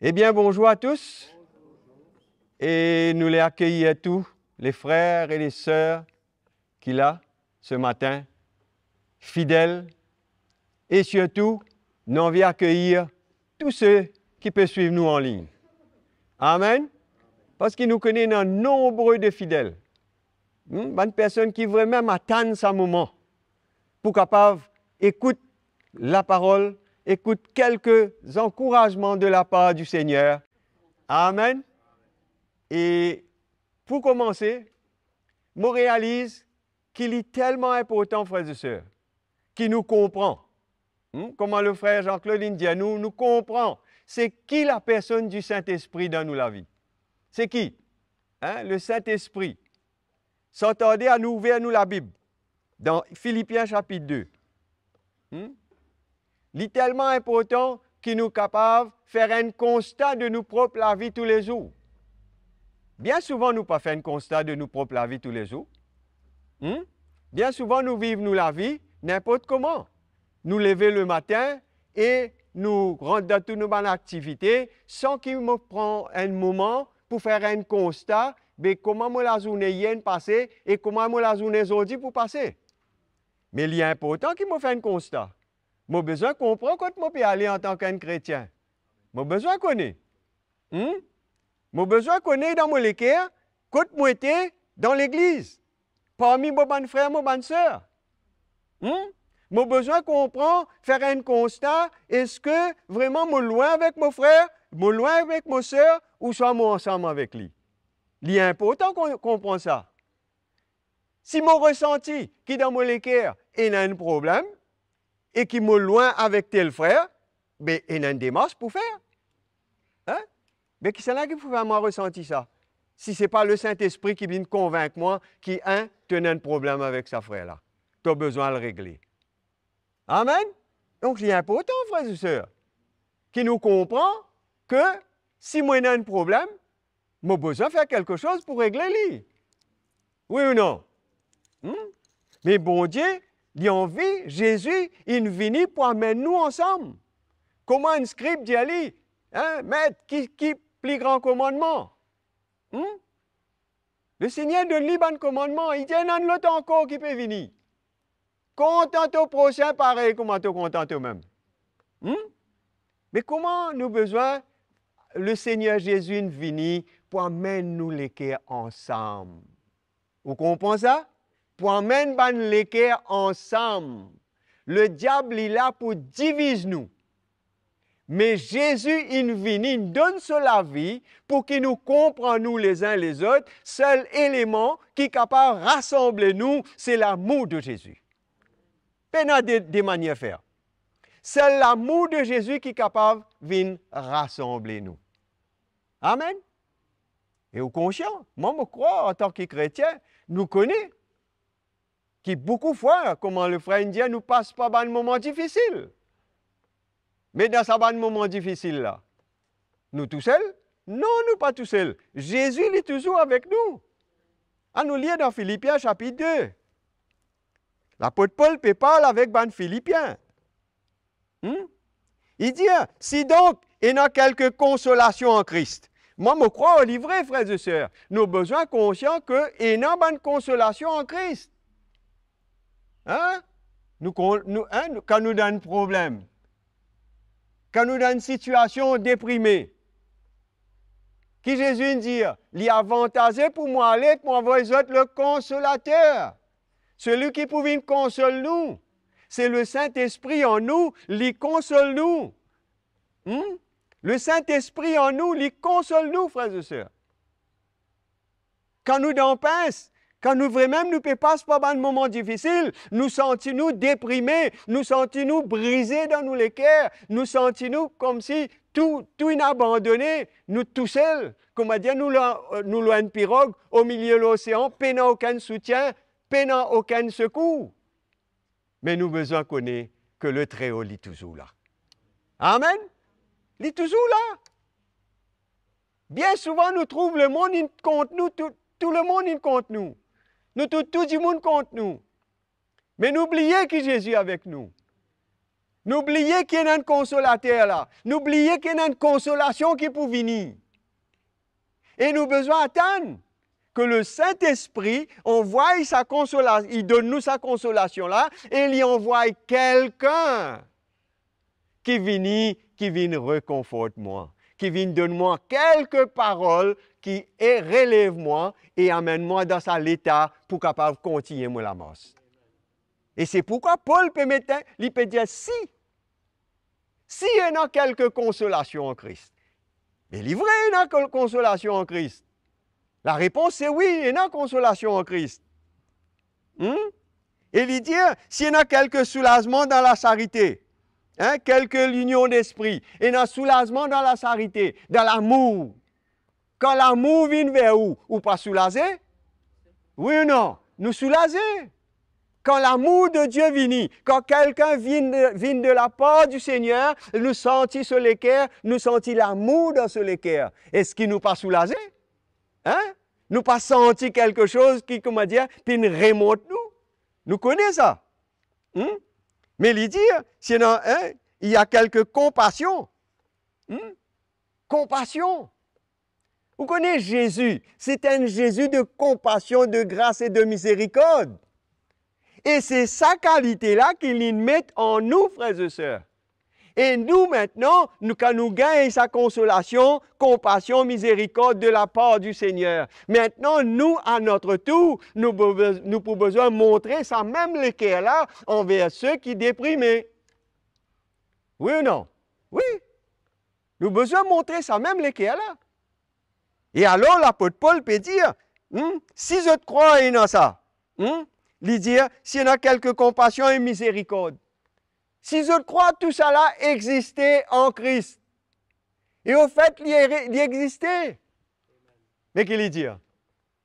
Eh bien, bonjour à tous et nous les accueillons tous, les frères et les sœurs qui là, ce matin, fidèles, et surtout, nous envie accueillir tous ceux qui peuvent suivre nous en ligne. Amen. Parce qu'il nous connaît un nombreux de fidèles. Une personne qui vraiment attend ce moment pour capable écouter la parole, écoute quelques encouragements de la part du Seigneur. Amen. Et pour commencer, je réalise qu'il est tellement important, frères et sœurs, qu'il nous comprend. Comment le frère Jean-Claude dit à nous, nous comprend. C'est qui la personne du Saint-Esprit dans nous la vie? C'est qui? Le Saint-Esprit. Sans tarder à nous ouvrir nous la Bible, dans Philippiens chapitre 2. Il est tellement important qu'il nous est capable de faire un constat de nous propres la vie tous les jours. Bien souvent, nous ne pas faire un constat de nous propres la vie tous les jours. Bien souvent, nous vivons nous la vie n'importe comment. Nous lever le matin et nous rentrer dans toutes nos activités sans qu'il me prenne un moment pour faire un constat de comment la journée hier passée et comment la journée aujourd'hui pour passer. Mais il est important qu'il me fasse un constat. J'ai besoin de comprendre quand je peux aller en tant qu'un chrétien. J'ai besoin de connaître. J'ai besoin de connaître dans mon équerre quand je suis dans l'église, parmi mes bonnes frères, mes bonnes sœurs. J'ai besoin de comprendre, faire un constat, est-ce que vraiment je suis loin avec mon frère, je suis loin avec mes sœurs, ou sommes-nous ensemble avec lui? Il est important qu'on comprenne ça. Si mon ressenti, qui dans mon équerre, il y a un problème, et qui me loin avec tel frère, ben, il y a une démarche pour faire. Mais qui c'est là qui faut vraiment ressentir ça? Si ce n'est pas le Saint-Esprit qui vient convaincre moi qui a un problème avec sa frère-là. Tu as besoin de le régler. Amen? Donc, il est important, frères et sœurs, qui nous comprend que si moi j'ai un problème, j'ai besoin de faire quelque chose pour régler lui. Oui ou non? Mais bon Dieu, il a envie, Jésus, il vient pour amener nous ensemble. Comment un scribe dit à lui, maître, qui plus grand commandement? Le Seigneur donne lui un commandement, il dit, il y en a l'autre encore qui peut venir. Contente au prochain, pareil, comment tu contentes toi-même. Mais comment nous besoin, le Seigneur Jésus venir pour amener nous les cœurs ensemble? Vous comprenez ça? Pour amener les cœurs ensemble. Le diable est là pour diviser nous. Mais Jésus, il vient, il donne la vie pour qu'il nous comprenne nous les uns les autres. Seul élément qui est capable de rassembler nous, c'est l'amour de Jésus. Il y a des manières de faire. C'est l'amour de Jésus qui est capable de rassembler nous. Amen. Et au conscient, moi je crois en tant que chrétien, nous connaissons qui beaucoup de fois, comment le frère indien nous passe par un moment difficile. Mais dans ce moment difficile là, nous tout seuls? Non, nous pas tout seuls. Jésus est toujours avec nous. À nous lire dans Philippiens chapitre 2. L'apôtre Paul parle avec les Philippiens. Il dit, si donc il y a quelque consolation en Christ, moi je crois au livret, frères et sœurs, nous avons besoin de conscience qu'il y a une consolation en Christ. Quand nous donne un problème, quand nous avons une situation déprimée, qui Jésus dit, il est avantageux pour moi aller, pour envoyer le consolateur. Celui qui pouvait nous consoler nous, c'est le Saint-Esprit en nous, il console nous. Le Saint-Esprit en nous, il console nous, frères et sœurs. Quand nous en pince, quand nous vraiment nous passons par un moment difficile, nous sentons-nous déprimés, nous sentons-nous brisés dans nos cœurs, nous sentons-nous comme si tout est abandonné, nous tout seuls, comme dire, nous une pirogue au milieu de l'océan, peinant aucun soutien, peinant aucun secours. Mais nous besoin connaître que le Très-Haut est toujours là. Amen? Il est toujours là. Bien souvent, nous trouvons le monde contre nous, tout le monde contre nous. Tout le monde contre nous. Mais n'oubliez que Jésus est avec nous. N'oubliez qu'il y a un consolateur là. N'oubliez qu'il y a une consolation qui peut venir. Et nous avons besoin d'attendre que le Saint-Esprit envoie sa consolation, il donne nous sa consolation là, et il y envoie quelqu'un qui vient réconforter moi, qui vient donner moi quelques paroles qui relèvent moi et amène moi dans cet état pour capable continuer moi la marche. Et c'est pourquoi Paul peut mettre, il peut dire si il y a quelques consolations en Christ. Mais il est vrai, il y a quelques consolations en Christ. La réponse c'est oui, il y a consolation en Christ. Et il dit, s'il y a quelques soulagements dans la charité, quelques unions d'esprit, et un soulagement dans la charité, dans l'amour. Quand l'amour vient vers vous, ou pas soulagé? Oui ou non? Nous soulager. Quand l'amour de Dieu vient, quand quelqu'un vient de la part du Seigneur, nous sentons sur les cœurs, nous sentons l'amour dans sur les cœurs. Est-ce qu'il nous pas soulagé? Nous pas senti quelque chose qui, comment dire, puis nous remonte nous. Nous connaissons ça. Mais il dit, sinon, il y a quelques compassions. Compassion. Vous connaissez Jésus. C'est un Jésus de compassion, de grâce et de miséricorde. Et c'est sa qualité-là qu'il met en nous, frères et sœurs. Et nous, maintenant, quand nous gagnons sa consolation, compassion, miséricorde de la part du Seigneur, maintenant, nous, à notre tour, nous pouvons besoin de montrer ça même l'équerre-là envers ceux qui dépriment. Oui ou non? Oui. Nous avons besoin de montrer ça même l'équerre-là. Et alors, l'apôtre Paul peut dire, si je te crois dans ça, lui dire, s'il y a quelques compassion et miséricorde, si je crois tout ça là existait en Christ, et au fait, il existait. Mais qu'il dit,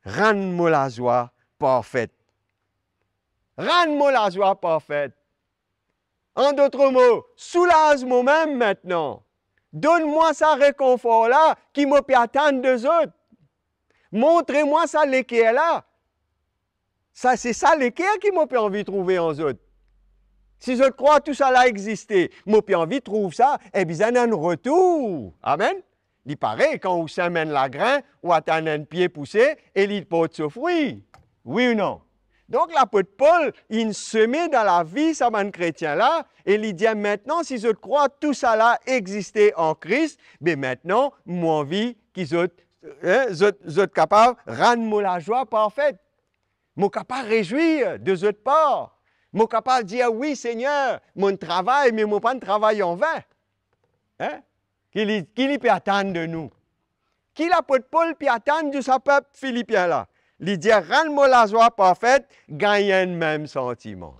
rends-moi la joie parfaite. Rends-moi la joie parfaite. En d'autres mots, soulage-moi même maintenant. Donne-moi ça réconfort là qui me peut attendre d'eux autres. Montrez-moi ça l'équerre là. Ça, c'est ça l'équerre qui m'a envie de trouver en eux autres. Si je crois tout ça là exister, moi j'ai envie de trouver ça, eh bien, il y a un retour. Amen. Il paraît, quand on sème la grain, on attend un pied poussé et il porte ce fruit. Oui ou non? Donc l'apôtre Paul, il se met dans la vie, ça man chrétien là, et il dit maintenant, si je crois tout ça là exister en Christ, bien maintenant, moi envie qu'ils soient capables de rendre la joie parfaite. Moi capable de réjouir de cette part. Moi capable de dire oui Seigneur, mon travail, mais mon pas de travail en vain. Qu'il peut attendre de nous? Qui l'apôtre Paul peut attendre de sa peuple philippien là? Il dit, rends-moi la joie parfaite, gagne un même sentiment.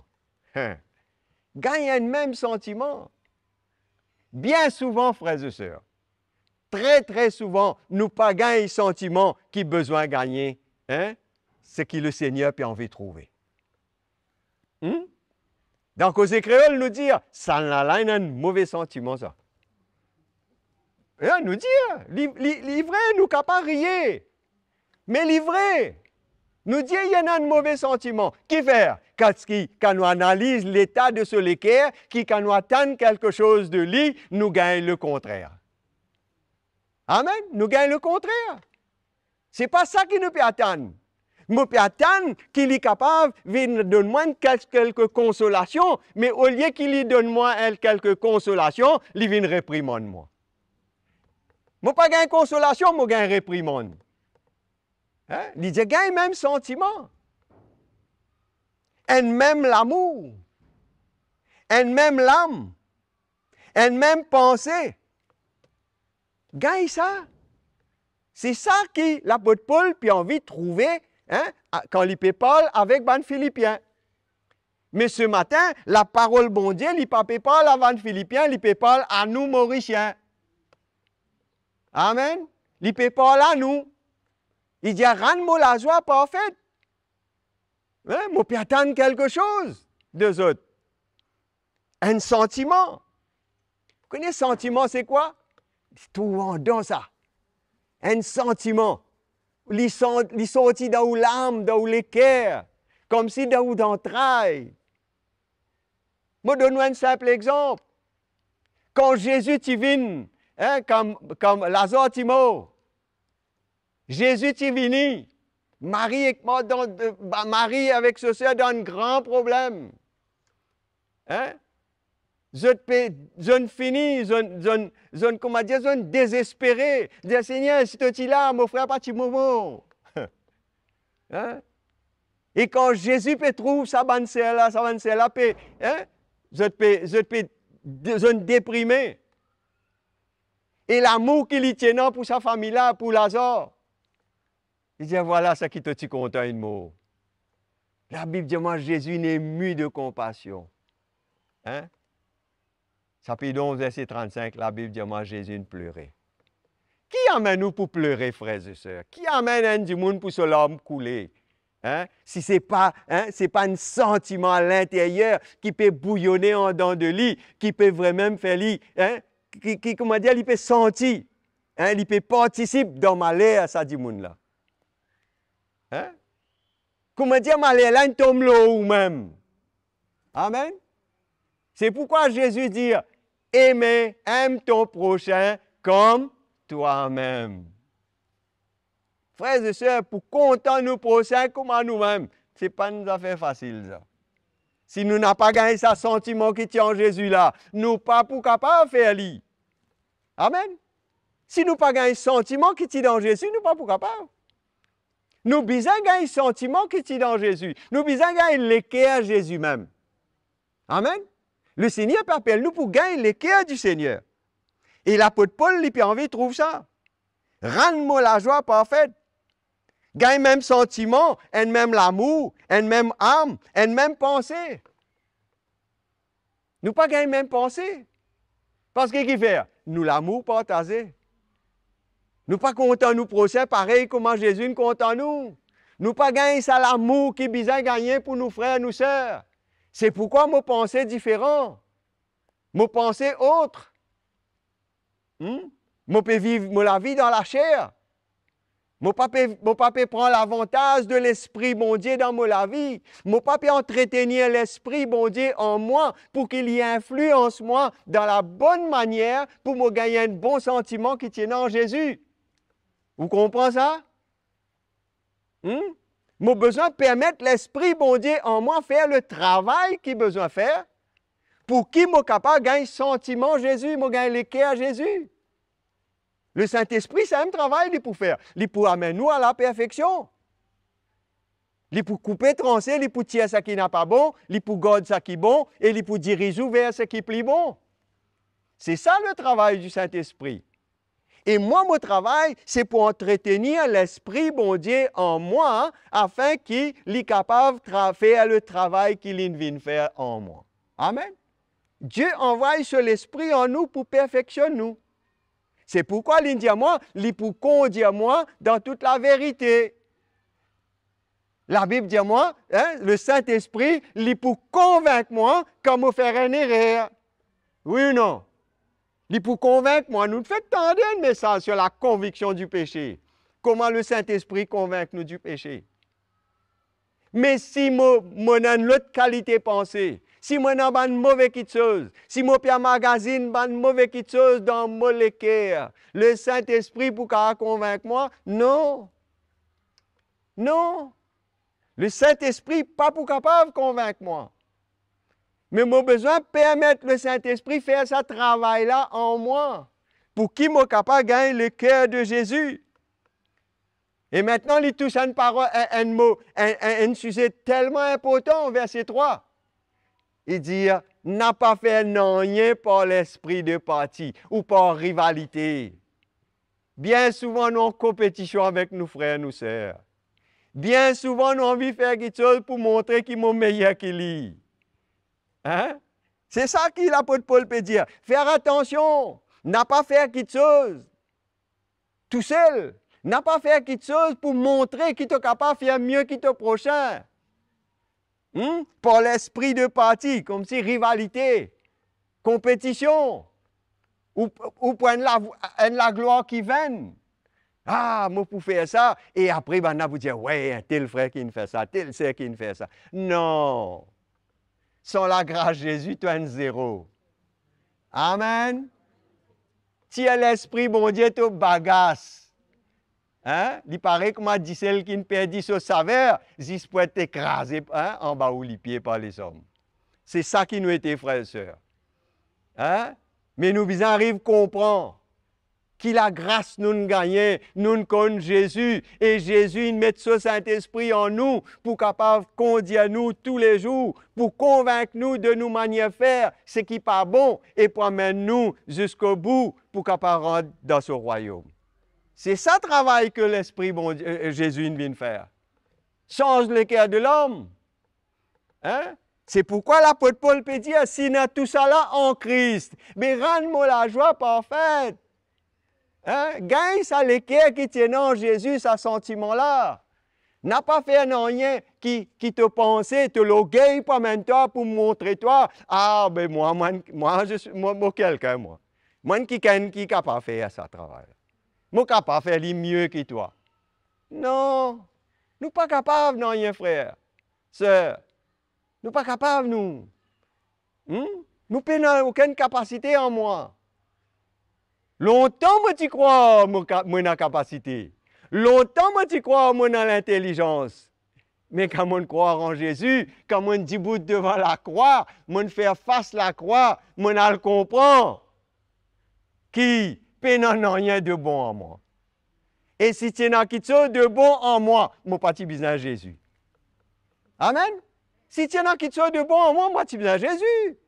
Gagne un même sentiment. Bien souvent, frères et sœurs, très très souvent, nous pas gagnons le sentiment qui besoin de gagner. C'est que le Seigneur peut envie de trouver. Donc, aux Écréoles, nous dire, ça n'a pas un mauvais sentiment, ça. Nous dire, livré, nous capables rire. Mais livré, nous dire, il y en a un mauvais sentiment. Qui faire? Quand nous analysons l'état de ce l'équerre, quand nous attendons quelque chose de lui, nous gagnons le contraire. Amen? Nous gagnons le contraire. Ce n'est pas ça qui nous peut attendre. Nous peut attendre qu'il est capable de donner moi quelques consolations, mais au lieu qu'il lui donne moi quelques consolations, il vient réprimander moi. Moi pas gagne consolation, moi gagne réprimande. Il dit gagne même sentiment. Et même l'amour. Et même l'âme. Et même pensée. Gagne ça. C'est ça que l'apôtre Paul a envie de trouver quand il parle avec les Philippiens. Mais ce matin, la parole bon Dieu, il ne peut pas parler avec les Philippiens, il peut parler à nous, Mauriciens. Amen. Il peut parler à nous. Il dit, rends-moi la joie parfaite. Moi, peux attendre quelque chose d'eux autres. Un sentiment. Vous connaissez sentiment, c'est quoi? C'est tout dans ça. Un sentiment. Il sortit dans l'âme, dans les cœurs, comme si dans l'entraille. Moi, donne-moi un simple exemple. Quand Jésus t'y vient, hein, comme Lazare t'y mort, Jésus t'y vient, Marie avec ce soeur dans un grand problème. Hein? Je finis, comment dire, je désespéré. Je dis, Seigneur, si tu es là, mon frère, pas de moment. Hein? Et quand Jésus peut trouver sa bonne sœur là, hein? Je déprimé. Et l'amour qu'il y tient pour sa famille là, pour Lazare. Il dit, voilà ce qui te dit content une mot. La Bible dit, moi, Jésus n'est ému de compassion. Hein? Chapitre 11, verset 35, la Bible dit, moi, Jésus ne pleurait. Qui amène nous pour pleurer, frères et sœurs? Qui amène un du monde pour se l'homme couler? Hein? Si ce n'est pas, hein, un sentiment à l'intérieur qui peut bouillonner en dedans de lui, qui peut vraiment faire lui, hein? Comment dire, il peut sentir, hein? Il peut participer dans ma l'air, ça dit monde là. Hein? Comment dire, ma l'air là, il tombe là ou même. Amen. C'est pourquoi Jésus dit, aime ton prochain comme toi-même. Frères et sœurs, pour contenter nos prochains comme à nous-mêmes, ce n'est pas une affaire facile, ça. Si nous n'avons pas gagné ce sentiment qui tient en Jésus là, nous ne sommes pas capables de faire lui. Amen. Si nous n'avons pas gagné ce sentiment qui tient dans Jésus, nous ne sommes pas capables. Nous avons besoin de gagner ce sentiment qui tient dans Jésus. Nous avons besoin de gagner l'équerre à Jésus même. Amen. Le Seigneur appelle nous pour gagner l'équerre du Seigneur. Et l'apôtre Paul, il a envie de trouver ça. Rends-moi la joie parfaite. Gagne même sentiment, un même l'amour, un même âme, un même pensée. Nous pas gagner même pensée. Parce que qui fait? Nous l'amour partagé. Nous pas contents nous procès pareil comme Jésus nous content nous. Nous pas gagner ça l'amour qui besoin gagner pour nos frères, nos sœurs. C'est pourquoi mon pensée différent. Mon pensée autre. Moi peux vivre la vie dans la chair. Mon papa prend l'avantage de l'esprit bon Dieu dans ma vie. Mon papa entretenir l'esprit bon Dieu en moi pour qu'il y influence moi dans la bonne manière pour me gagner un bon sentiment qui tient en Jésus. Vous comprenez ça? Mon besoin de permettre l'esprit bon Dieu en moi faire le travail qu'il a besoin de faire pour qu'il soit capable de gagner sentiment Jésus, me gagner l'équerre à Jésus. Le Saint-Esprit, c'est un travail pour faire. Il pour amener nous à la perfection. Il pour couper, trancher, il pour tirer ce qui n'est pas bon, il pour garder ce qui est bon, et il pour diriger vers ce qui est plus bon. C'est ça le travail du Saint-Esprit. Et moi, mon travail, c'est pour entretenir l'Esprit bon Dieu en moi, afin qu'il soit capable de faire le travail qu'il vient faire en moi. Amen. Dieu envoie sur l'Esprit en nous pour perfectionner nous. C'est pourquoi il dit à moi, il pour conduire moi dans toute la vérité. La Bible dit à moi, hein, le Saint-Esprit, il pour convaincre moi comment faire un erreur. Oui ou non? Il pour convaincre moi. Nous faisons tendre un message sur la conviction du péché. Comment le Saint-Esprit convainc nous du péché. Mais si moi ai une autre qualité pensée, si moi n'ai pas une mauvaise chose, si moi Pierre Magazine pas une mauvaise chose dans mon cœur, le Saint-Esprit pour convaincre moi? Non. Non. Le Saint-Esprit pas pour capable de convaincre moi. Mais j'ai besoin de permettre le Saint-Esprit faire ce travail-là en moi, pour qu'il soit capable de gagner le cœur de Jésus. Et maintenant, il touche une parole, un sujet tellement important, verset 3. Il dit, n'a pas fait rien par l'esprit de parti ou par rivalité. Bien souvent, nous sommes en compétition avec nos frères, nos sœurs. Bien souvent, nous avons envie de faire quelque chose pour montrer qu'ils sont meilleurs qu'ils lui. Hein? C'est ça que l'apôtre Paul peut dire. Faire attention, n'a pas faire quelque chose tout seul. N'a pas faire quelque chose pour montrer qu'il est capable de faire mieux que ton prochain. Par l'esprit de parti, comme si rivalité, compétition, ou prendre la gloire qui vient. Ah, moi pour faire ça, et après, ben, vous dire, ouais, tel frère qui fait ça, tel sœur qui fait ça. Non. Sans la grâce de Jésus, tu es un zéro. Amen. Si l'esprit, bon Dieu, te bagasse. Hein? Il paraît que m'a dit celle qui ne perdit ce saveur, il peut être écrasé en bas ou les pieds par les hommes. C'est ça qui nous était, frères et sœurs. Hein? Mais nous arrivons à comprendre que la grâce nous gagne, nous connaissons Jésus, et Jésus il met ce Saint-Esprit en nous pour capable conduire nous tous les jours, pour convaincre nous de nous manier faire ce qui n'est pas bon et pour amener nous jusqu'au bout pour capable rentrer dans ce royaume. C'est ça le travail que l'Esprit bon Jésus vient faire. Change le cœur de l'homme. Hein? C'est pourquoi l'apôtre Paul peut dire, si nous tout ça là en Christ, mais rends-moi la joie parfaite. Hein? Gagne ça le cœur qui tient en Jésus, ce sentiment-là. N'a pas fait rien qui te pensait, te loguer pas maintenant pour montrer toi, ah ben moi je suis quelqu'un moi. Moi qui est capable de faire ça travail. Moi capable de faire mieux que toi. Non, nous pas capables non rien frère, sœur. Nous pas capables nous. Nous n'avons aucune capacité en moi. Longtemps, moi, tu crois, moi, dans la capacité. Longtemps, moi, tu crois, moi, dans l'intelligence. Mais quand on croit en Jésus, quand on dit bout devant la croix, on fait face à la croix, on le comprend. Qui peut n'en rien de bon en moi. Et si tu n'as quelque chose de bon en moi, moi, pas besoin de Jésus. Amen. Si tu n'as quelque chose de bon en moi, moi, tu besoin de Jésus.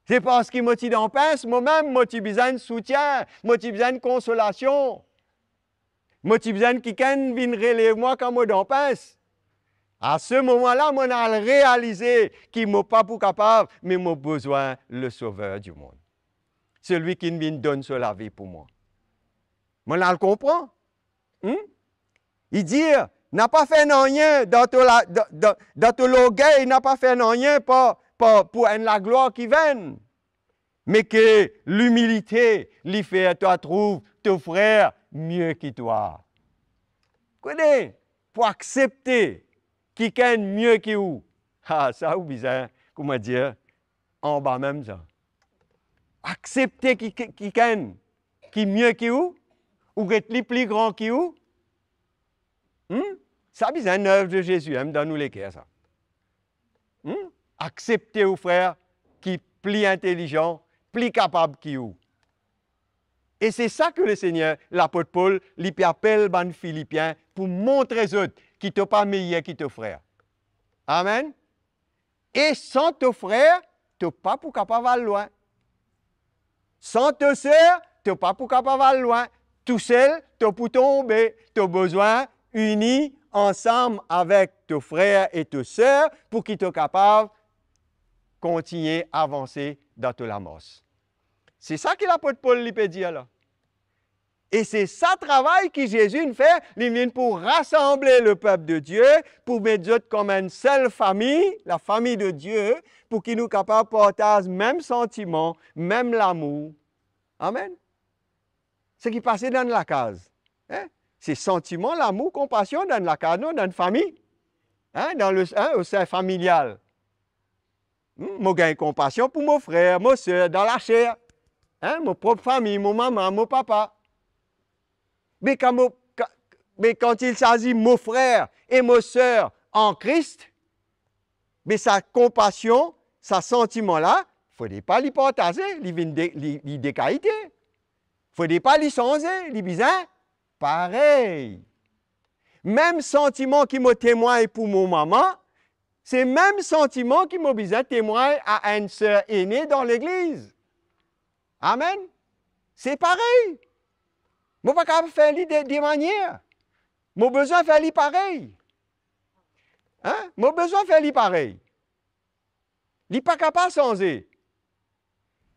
C'est parce qu'il m'a dit en pince, moi-même, moi, tu besoin de soutien, moi, tu besoin de consolation. Moi, tu besoin de quelqu'un vienne relève moi quand moi dans pince. À ce moment-là, moi, j'ai réalisé qu'il m'a pas pour capable, mais m'a besoin le sauveur du monde. Celui qui vient donner la vie pour moi. Moi, je le comprends. Il dit, n'a pas fait rien dans ton l'orgueil, n'a pas fait rien pour la gloire qui vient. Mais que l'humilité lui fait toi trouve ton frère mieux que toi. Connais, pour accepter quelqu'un mieux que vous. Ah, ça ou bizarre, comment dire, en bas même ça. Accepter quelqu'un qui est mieux que vous, ou qui est plus grand que vous. Ça bizarre une œuvre de Jésus, dans nous les cœurs ça. Accepter au frère qui est plus intelligent, plus capable que vous. Et c'est ça que le Seigneur, l'apôtre Paul, lui appelle les Philippiens pour montrer aux autres qui ne sont pas meilleurs que ton frère. Amen. Et sans ton frère, tu n'es pas pour capable aller loin. Sans ta sœur, tu n'es pas pour capable aller loin. Tout seul, tu es pour tomber. Tu as besoin unis ensemble avec ton frère et ta sœur pour qu'ils soient capables de continuer à avancer dans toute la mort. C'est ça que l'apôtre Paul lui peut dire là. Et c'est ça le travail que Jésus fait. Il vient pour rassembler le peuple de Dieu, pour mettre eux comme une seule famille, la famille de Dieu, pour qu'ils nous capables de partager le même sentiment, même l'amour. Amen. Ce qui passait dans la case. Hein? C'est sentiment, l'amour, compassion dans la case, non, dans la famille. Hein? Au sein familial. Moi, j'ai compassion pour mon frère, ma soeur, dans la chair. Hein? Mon propre famille, mon maman, mon papa. Mais quand il s'agit de mon frère et ma soeur en Christ, mais sa compassion, sa sentiment-là, il ne faut pas les partager, les décaïter. Il ne faut pas les changer, les bizarres. Pareil. Même sentiment qui me témoigne pour mon maman, c'est le même sentiment qui m'a besoin de témoigner à une sœur aînée dans l'église. Amen. C'est pareil. Je ne peux pas faire des manières. J'ai besoin de faire pareil. Hein? J'ai besoin de faire pareil. Il n'est pas capable de changer.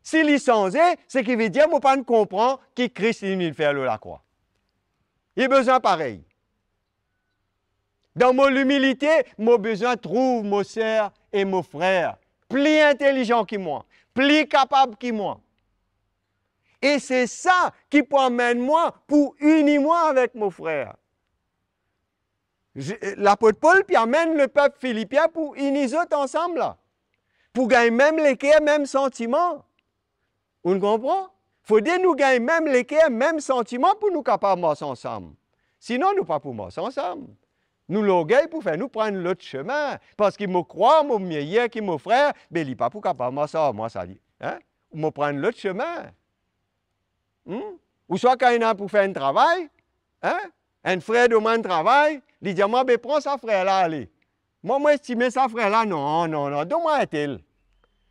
S'il est changé, c'est qu'il veut dire que je ne peux pas comprendre que Christ est venu faire la croix. Il a besoin pareil. Dans mon humilité, j'ai besoin de trouver mon soeur et mon frère plus intelligents que moi, plus capables que moi. Et c'est ça qui peut amener moi pour unir moi avec mon frère. L'apôtre Paul puis amène le peuple philippien pour unir eux ensemble, là, pour gagner même les cœurs, même sentiments. On comprend? Il faut que nous gagnions même les cœurs, même sentiments pour nous capables de marcher ensemble. Sinon, nous ne pouvons pas marcher ensemble. Nous l'orgueil pour faire nous prendre l'autre chemin. Parce qu'il me croit, mon meilleur, qui mon frère, mais il n'est pas pour capable de marcher ensemble. Moi, ça dit. Hein? Ou me prendre l'autre chemin. Ou soit quand il y a pour faire un travail, hein? Un frère demande travail, il dit, moi, prends sa frère là, allez. Moi, estime sa frère là, non, donne-moi un tel.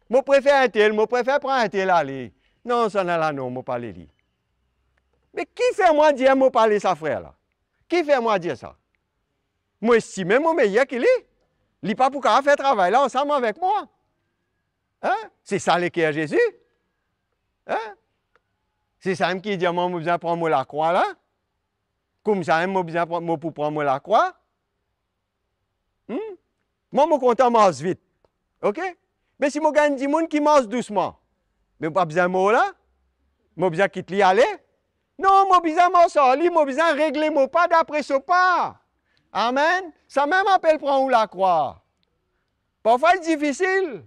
Je préfère un tel, je préfère prendre un tel, allez. Non, ça n'est là, non, je ne parle pas. Mais qui fait moi dire, je parle sa frère là? Qui fait moi dire ça? Moi, estime mon meilleur qu'il est. Il n'est pas pour faire travail là ensemble avec moi. Hein? C'est ça le cœur Jésus. Hein? C'est ça qui dit, moi, je besoin de prendre la croix là. Comme ça, je besoin pour prendre la croix. Moi, je suis content de marcher vite. OK? Mais si je gagne 10 personnes qui marchent doucement, mais je n'ai pas besoin de moi là. Je besoin de quitter aller. Non, je besoin de marcher, je besoin de régler mon pas d'après ce pas. Amen. Ça même appelle prendre la croix. Parfois, c'est difficile.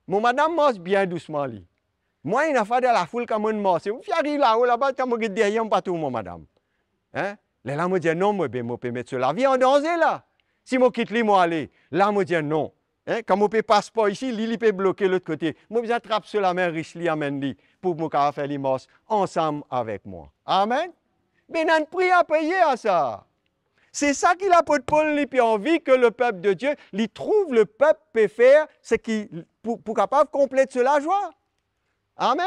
Mon madame marche bien doucement. Moi, il a fait de la foule comme une marche. Je arrive là-haut, là-bas, quand je suis derrière, je pas tout, mon madame. Hein? Là, je me dis non, je peux mettre la vie en danger là. Si je quitte lui, moi aller. Là, je me dis non. Hein? Quand je ne passe pas ici, il peut bloquer l'autre côté. Je besoin attraper sur la main riche, amène pour me faire les marches ensemble avec moi. Amen. Mais il y a un prix à payer à ça. C'est ça qu'il a pour Paul, il a envie que le peuple de Dieu, il trouve le peuple peut faire ce qui pour capable de compléter la joie. Amen.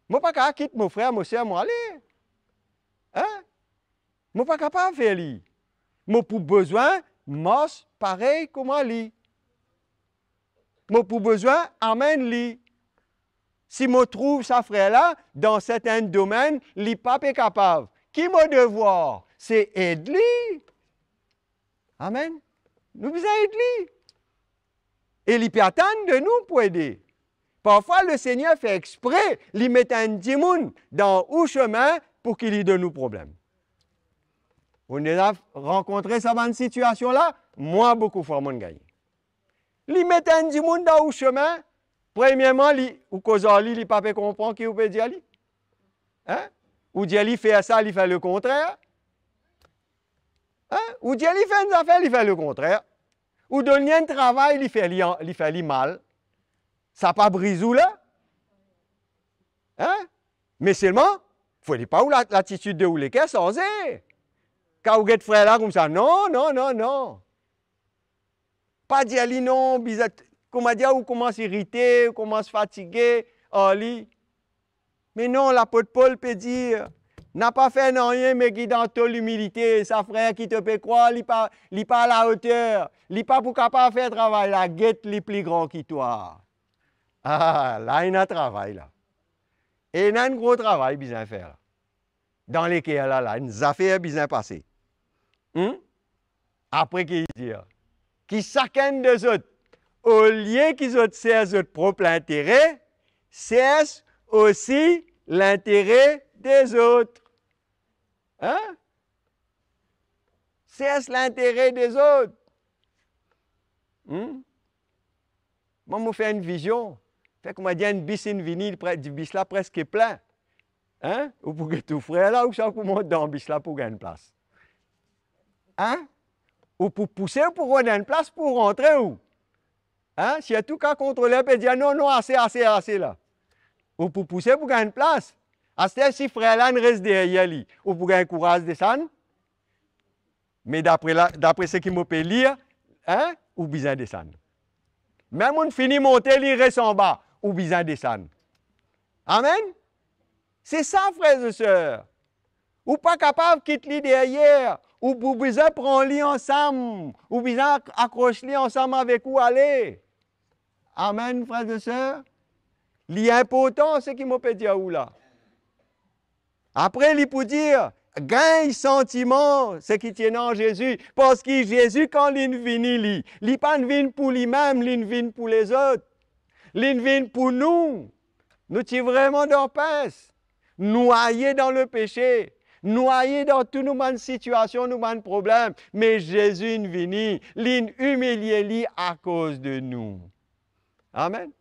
Je ne suis pas capable de quitter mon frère, mon soeur, moi aller. Hein? Je ne suis pas capable de faire ça. Mais pour besoin, marche pareil comme lui. Mais pour besoin, amène lui. Si je trouve sa frère là, dans certains domaines, il n'est pas capable. Qui mon devoir? C'est aider lui. Amen. Nous devons aider lui. Et il peut attendre de nous pour aider. Parfois, le Seigneur fait exprès, il met un démon dans le chemin pour qu'il lui donne nos problèmes. Vous avez rencontré cette situation-là? Moi, beaucoup de fois, je gagne. Il met un démon dans le chemin. Premièrement, ou cause il n'est pas comprendre qui peut dire. Hein? Ou dire il fait ça, il fait le contraire. Hein? Ou dire il fait une affaire, il fait le contraire. Ou donner un travail, il fait mal. Ça n'a pas brisé là. Hein? Mais seulement, il ne faut pas où l'attitude de où les cœurs sans quand vous êtes frère là comme ça, non. Pas dire non, bizarre. Comment dire, ou commence à irriter, ou commence à fatiguer, mais non, l'apôtre Paul peut dire, n'a pas fait rien, mais qui dans toute l'humilité, sa frère qui te peut croire, il n'est pas à la hauteur, il n'est pas pour capable de faire travail, la guette les plus grand que toi. Ah, là, il y a un travail là. Et il y a un gros travail bien faire là. Dans lesquels là, une affaire bien passée. Après qu'il dit, qui chacun des autres, au lieu qu'ils ont leur propre intérêt, cesse aussi l'intérêt des autres. Hein? Cesse l'intérêt des autres. Moi, je fais une vision. Fait que moi, dit une bis vinyle, du bis là presque plein. Hein? Ou pour que tout frère là, ou ça pour monter dans le bis là pour gagner une place. Hein? Ou pour pousser pour gagner une place pour rentrer où? Hein? Si y a tout cas contrôler, peut dire non, assez là. Ou pour pousser pour gagner une place. Si frère là ne reste derrière lui, ou pour gagner courage de descendre. Mais d'après ce qu'il m'a pu lire, hein? Ou besoin de descendre. Même on finit de monter, il reste en bas, ou besoin de descendre. Amen? C'est ça, frères et sœurs. Ou pas capable de quitter lui derrière, ou pour besoin de prendre lui ensemble, ou besoin d'accrocher lui ensemble avec vous aller. Amen, frères et sœurs. Il est important ce qu'il m'a peut dire où là. Après, il peut dire, gagne sentiment, ce qui tient en Jésus. Parce que Jésus, quand il vient, il n'est pas venu pour lui-même, il vient pour les autres. Il vient pour nous. Nous sommes vraiment dans la paix. Noyés dans le péché. Noyés dans toutes nos situations, nos problèmes. Mais Jésus est venu, il humilié à cause de nous. Amen.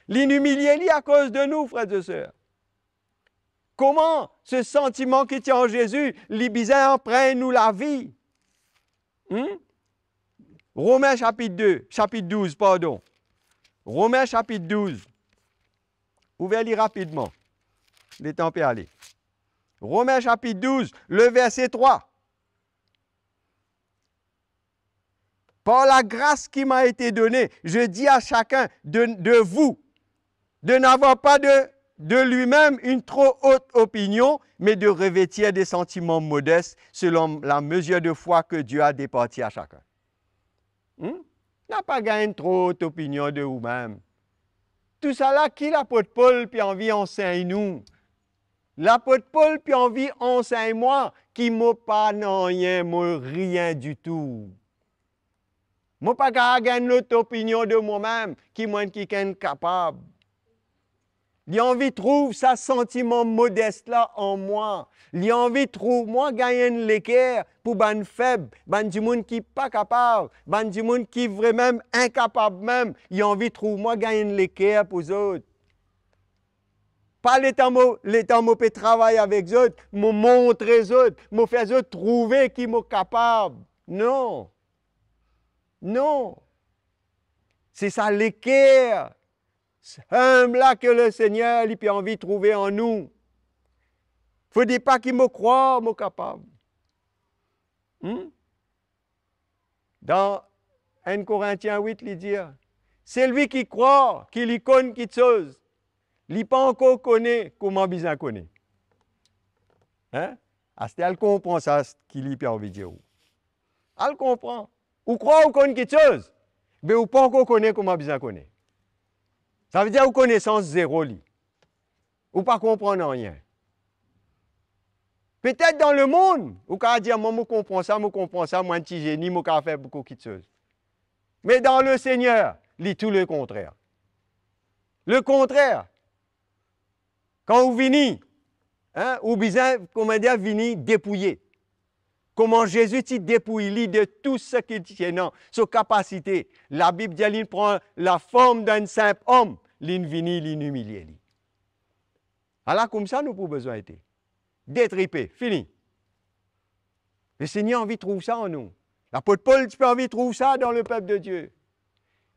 L'inhumilier à cause de nous, frères et sœurs. Comment ce sentiment qui tient en Jésus, les bizarres prennent nous la vie? Romains chapitre 12, pardon. Romains chapitre 12. Ouvrez lire rapidement. Le temps peut aller. Romains chapitre 12, le verset 3. Par la grâce qui m'a été donnée, je dis à chacun de vous de n'avoir pas de lui-même une trop haute opinion, mais de revêtir des sentiments modestes selon la mesure de foi que Dieu a départie à chacun. N'a pas gagné une trop haute opinion de vous-même. Tout ça là, qui l'apôtre Paul puis envie enseigne nous? L'apôtre Paul puis envie enseigne moi, qui m'a pas non rien, moi rien du tout. Moi pas gagné l'autre opinion de moi-même, qui moi qui est capable. Il a envie de trouver sa sentiment modeste là en moi. Il a envie de trouver moi gagner l'équerre pour ban faible, ban du monde qui pas capable, ban du monde qui vraiment incapable même. Il a envie de trouver moi gagner l'équerre pour les autres. Pas les temps où je travaille avec les autres, me montrer les autres, me faire les autres trouver qui sont capables. Non. Non. C'est ça l'équerre. Humble-là que le Seigneur il a envie de trouver en nous. Il ne faut dire pas qu'il me croit, me capable. Dans 1 Corinthiens 8, il dit, c'est lui qui croit, qui lui connaît quelque chose. Il n'a pas encore connaît comment bien connaît. Hein? Elle comprend ça, ce qu'il lui a envie de dire. Elle comprend. Ou croit ou connaît quelque chose, mais ou pas encore connaît comment bien connaît. Ça veut dire ou connaissance zéro, ou pas comprendre rien. Peut-être dans le monde, ou qu'à dire, moi, je comprends ça, moi, un petit génie, moi, je faire beaucoup de choses. Mais dans le Seigneur, lit tout le contraire. Le contraire. Quand vous venez, ou bien, comment dire, venez dépouiller. Comment Jésus t'y dépouille de tout ce qui tient dans sa capacité. La Bible dit qu'il prend la forme d'un simple homme, il vient l'humilier. Alors comme ça, nous avons besoin d'être. Détriper, fini. Le Seigneur a envie de trouver ça en nous. L'apôtre Paul a envie de trouver ça dans le peuple de Dieu.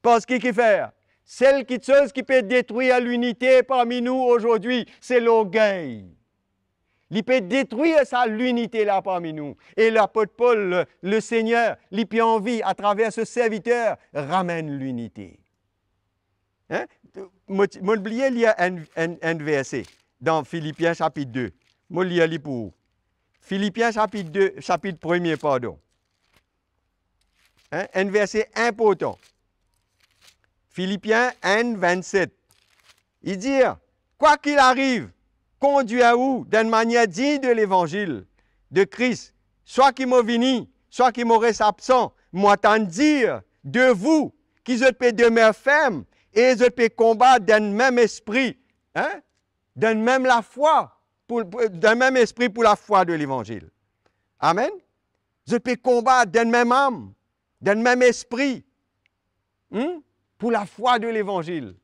Parce qu'il fait, celle qui peut détruire l'unité parmi nous aujourd'hui, c'est l'orgueil. Il peut détruire ça, l'unité là parmi nous. Et l'apôtre Paul, le Seigneur, il peut envie, à travers ce serviteur, ramène l'unité. Hein? M'oubliez lire un verset dans Philippiens chapitre 2. Je vais lire pour vous. Philippiens chapitre 2, chapitre 1er, pardon. Hein? Un verset important. Philippiens 1, 27. Il dit, quoi qu'il arrive, conduit à vous d'une manière digne de l'évangile de Christ, soit qui m'a venu, soit qui m'aurait absent, moi t'en dire de vous, qui je peux demeurer ferme et je peux combattre d'un même esprit, hein? D'un même la foi, d'un même esprit pour la foi de l'évangile. Amen. Je peux combattre d'un même âme, d'un même esprit, pour la foi de l'évangile.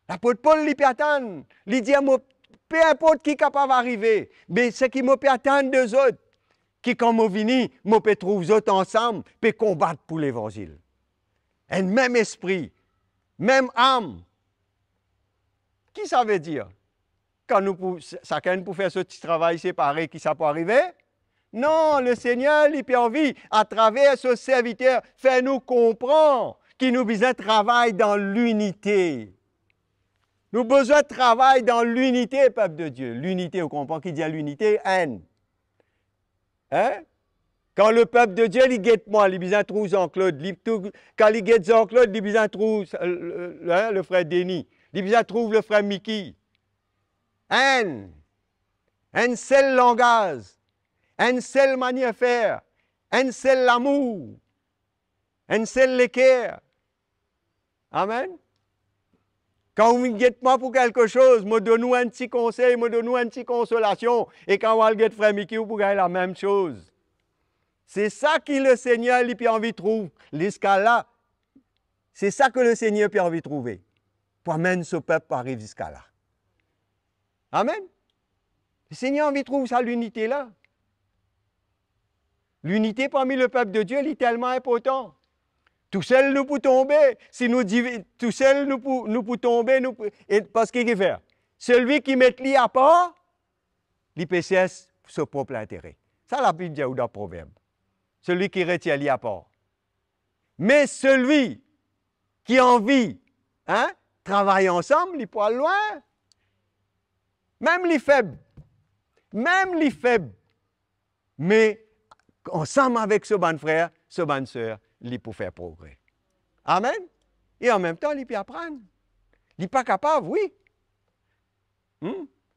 L'apôtre Paul lui peut attendre, lui dit, peu importe qui est capable d'arriver, mais ce qui me peut attendre d'eux autres, qui quand je viens, je peux trouver eux autres ensemble, peut combattre pour l'évangile. Un même esprit, même âme. Qui ça veut dire? Quand chacun peut faire ce petit travail séparé, qui ça peut arriver? Non, le Seigneur, il peut envie, à travers ce serviteur, faire nous comprendre qu'il nous besoin de travailler dans l'unité. Nous avons besoin de travail dans l'unité, peuple de Dieu. L'unité, vous comprenez qui dit l'unité? Haine. Hein? Quand le peuple de Dieu, il guette moi, il a besoin de trouver Jean-Claude. Quand il guette Jean-Claude, il a besoin de trouver le frère Denis. Il a besoin de trouver le frère Mickey. Haine. Un seul langage. Un seul manière de faire. Un seul amour. Un seul équerre. Amen. Quand vous me guettez moi pour quelque chose, me donne un petit conseil, me donne une petite consolation. Et quand vous guettez frère Mickey, vous pouvez la même chose. C'est ça que le Seigneur lui a envie de trouver. L'escale là, c'est ça que le Seigneur a envie de trouver. pour amener ce peuple à arriver jusqu'à là. Amen. Le Seigneur a envie de trouver ça, l'unité-là. L'unité parmi le peuple de Dieu, elle est tellement importante. Tout seul, nous pouvons tomber. Si nous tout seul, nous pouvons tomber. Parce qu'il fait. Celui qui met lui à part, l'IPCS pour son propre intérêt. Ça, la Bible dit dans le proverbe. Celui qui retient lui à part. Mais celui qui a envie, travaille ensemble, il peut aller loin. Même les faibles. Mais ensemble avec ce bon frère, ce bonne sœur, il peut faire progrès. Amen. Et en même temps, il peut apprendre. Il n'est pas capable, oui.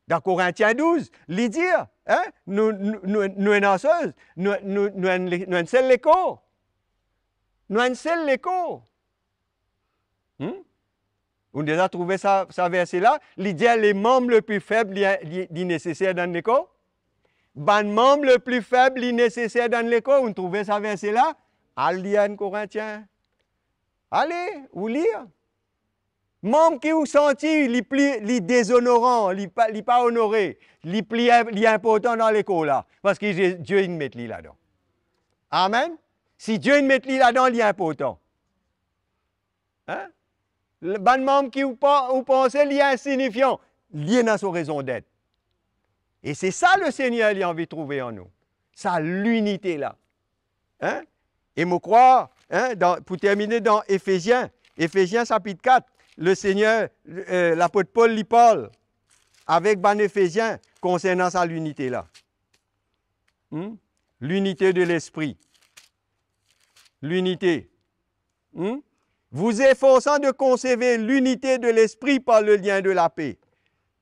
Dans Corinthiens 12, il dit, nous danseuses, nous un seul l'écho. Nous un seul l'écho. On a déjà trouvé ça verset-là. Il dit, les membres les plus faibles, ils nécessaires dans l'écho. Les membres les plus faibles, ils nécessaires dans l'écho. On a trouvé ça verset-là. Allez lire en Corinthiens. Allez, ou lire. Membre qui vous senti les déshonorants, les pas honorés, les importants dans l'école là, parce que Dieu il met lui là-dedans. Amen. Si Dieu il met lui là-dedans, il est important. Le bon membre qui vous pensez il est insignifiant, il est dans sa raison d'être. Et c'est ça le Seigneur il a envie de trouver en nous. Ça l'unité là. Et me croire, pour terminer dans Éphésiens chapitre 4. Le Seigneur, l'apôtre Paul lui parle avec ban Éphésiens concernant sa l'unité là. L'unité de l'esprit. L'unité. Vous efforçant de conserver l'unité de l'esprit par le lien de la paix.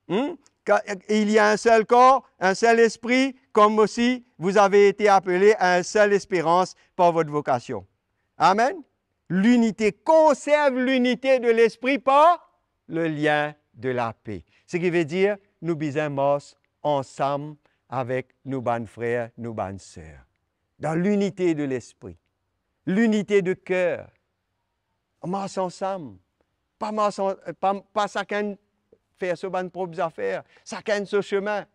Il y a un seul corps, un seul esprit, comme aussi vous avez été appelés à une seule espérance par votre vocation. Amen. L'unité, conserve l'unité de l'esprit par le lien de la paix. Ce qui veut dire, nous bisons ensemble avec nos bonnes frères, nos bonnes sœurs. Dans l'unité de l'esprit, l'unité de cœur. Marche ensemble. Pas chacun faire ses bonnes propres affaires, chacun son chemin.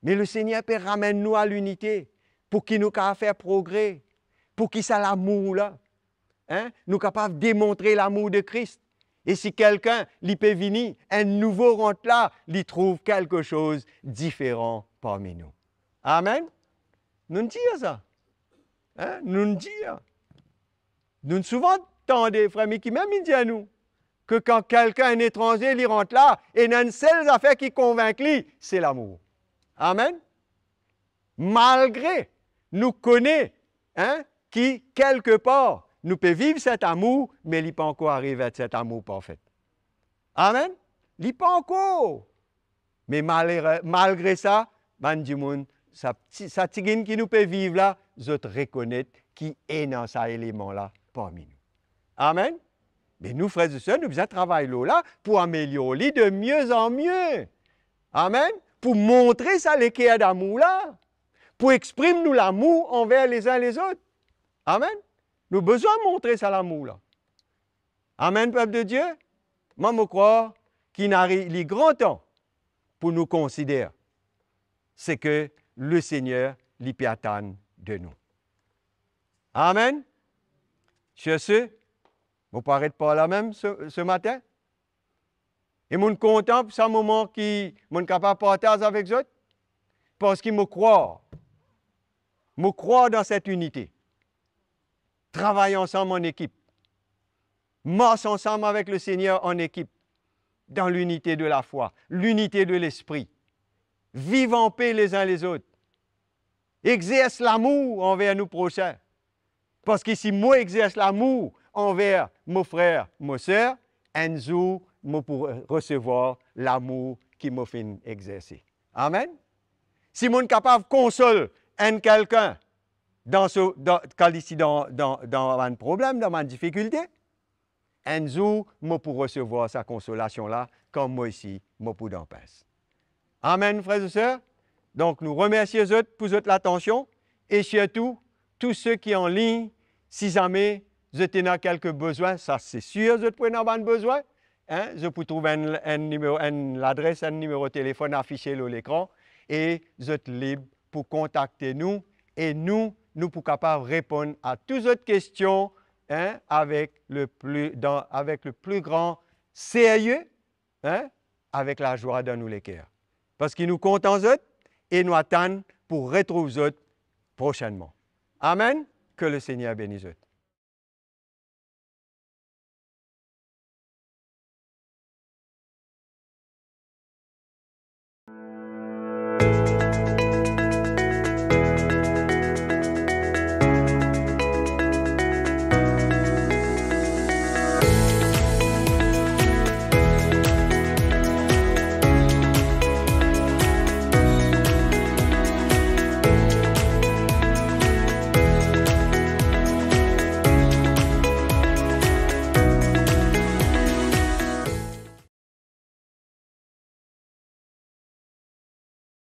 Mais le Seigneur peut ramener nous à l'unité pour qu'il nous fasse faire progrès, pour qu'il soit l'amour là. Nous sommes capables de démontrer l'amour de Christ. Et si quelqu'un, il peut venir, un nouveau rentre là, il trouve quelque chose de différent parmi nous. Amen. Nous nous disons ça. Nous nous disons. Nous souvent entendons, frère Mickey, même il dit à nous, que quand quelqu'un, un étranger, il rentre là, et il y a une seule affaire qui convainc lui, c'est l'amour. Amen. Malgré, nous connaissons, qui, quelque part, nous pouvons vivre cet amour, mais il n'est pas encore arrivé à cet amour parfait. Amen. Il n'est pas encore. Mais malgré ça, ça tigine qui nous peut vivre là, je reconnais qui est dans cet élément-là parmi nous. Amen. Mais nous, frères et sœurs, nous devons travailler là pour améliorer de mieux en mieux. Amen. Pour montrer ça, l'équerre d'amour là. Pour exprimer nous l'amour envers les uns les autres. Amen. Nous avons besoin de montrer ça l'amour là. Amen, peuple de Dieu. Moi, je crois qu'il arrive les grands temps pour nous considérer. C'est que le Seigneur l'y peut attendre de nous. Amen. Sur ce, vous paraît pas là même ce matin. Et je suis content pour ce moment qui est capable de partager avec vous. Parce qu'il me croit. Je crois dans cette unité. Travaillons ensemble en équipe. Marche ensemble avec le Seigneur en équipe. Dans l'unité de la foi, l'unité de l'esprit. Vive en paix les uns les autres. Exerce l'amour envers nos prochains. Parce que si moi exerce l'amour envers mon frère, mes sœurs, un jour, je pourrai recevoir l'amour qui m'a fait exercer. Amen. Si je suis capable de consoler quelqu'un dans un problème, dans une difficulté, un jour, je pourrai recevoir sa consolation-là, comme moi ici, je pourrai en passer. Amen, frères et sœurs. Donc, nous remercions eux pour votre attention et surtout, tous ceux qui sont en ligne, si jamais vous avez quelques besoins, ça c'est sûr, vous pouvez avoir besoin, hein, je peux trouver l'adresse, un numéro de téléphone affiché sur l'écran et vous êtes libre pour contacter nous et nous pouvons capables répondre à toutes vos questions, hein, avec le plus grand sérieux, hein, avec la joie dans nous les cœurs. Parce que nous comptons eux et nous attendons pour retrouver eux prochainement. Amen. Que le Seigneur bénisse eux.